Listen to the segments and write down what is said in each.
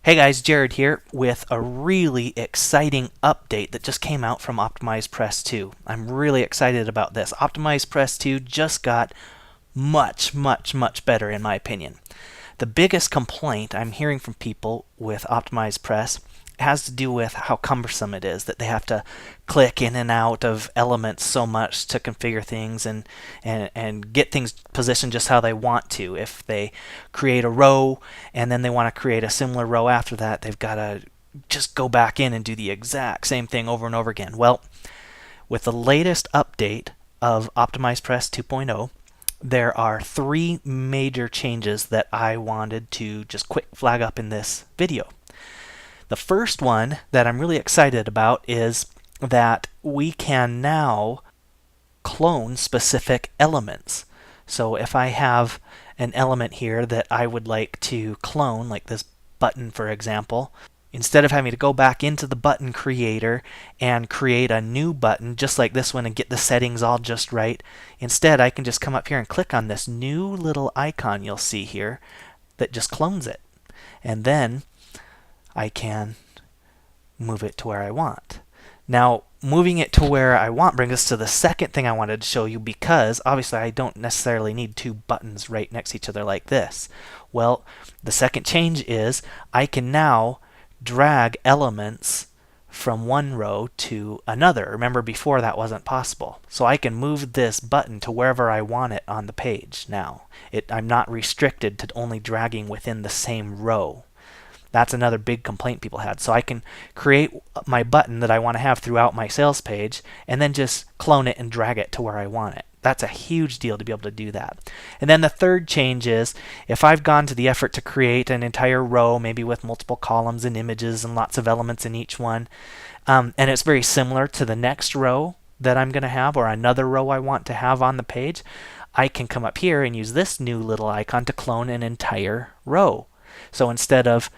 Hey guys, Jared here with a really exciting update that just came out from Optimize Press 2. I'm really excited about this. Optimize Press 2 just got much better in my opinion. The biggest complaint I'm hearing from people with Optimize Press has to do with how cumbersome it is, that they have to click in and out of elements so much to configure things and get things positioned just how they want to. If they create a row and then they want to create a similar row after that, they've got to just go back in and do the exact same thing over and over again. Well, with the latest update of Optimize Press 2.0, there are three major changes that I wanted to just quick flag up in this video. The first one that I'm really excited about is that we can now clone specific elements. So if I have an element here that I would like to clone, like this button for example, instead of having to go back into the button creator and create a new button just like this one and get the settings all just right, instead I can just come up here and click on this new little icon you'll see here that just clones it. And then I can move it to where I want. Now, moving it to where I want brings us to the second thing I wanted to show you, because obviously I don't necessarily need two buttons right next to each other like this. Well, the second change is I can now drag elements from one row to another. Remember, before that wasn't possible. So I can move this button to wherever I want it on the page now. I'm not restricted to only dragging within the same row. That's another big complaint people had. So I can create my button that I want to have throughout my sales page and then just clone it and drag it to where I want it. That's a huge deal to be able to do that. And then the third change is if I've gone to the effort to create an entire row, maybe with multiple columns and images and lots of elements in each one, and it's very similar to the next row that I'm going to have or another row I want to have on the page, I can come up here and use this new little icon to clone an entire row. So instead of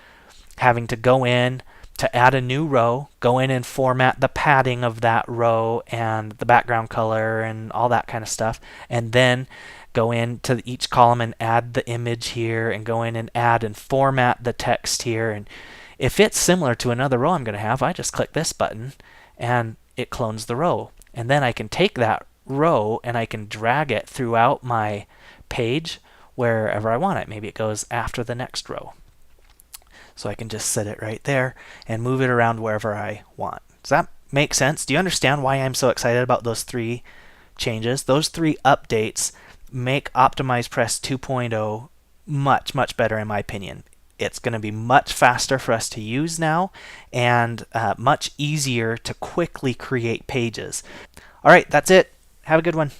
having to go in to add a new row, go in and format the padding of that row and the background color and all that kind of stuff, and then go into each column and add the image here and go in and add and format the text here. And if it's similar to another row I'm going to have, I just click this button and it clones the row. And then I can take that row and I can drag it throughout my page wherever I want it. Maybe it goes after the next row. So I can just set it right there and move it around wherever I want. Does that make sense? Do you understand why I'm so excited about those three changes? Those three updates make Optimize Press 2.0 much better in my opinion. It's going to be much faster for us to use now and much easier to quickly create pages. All right, that's it. Have a good one.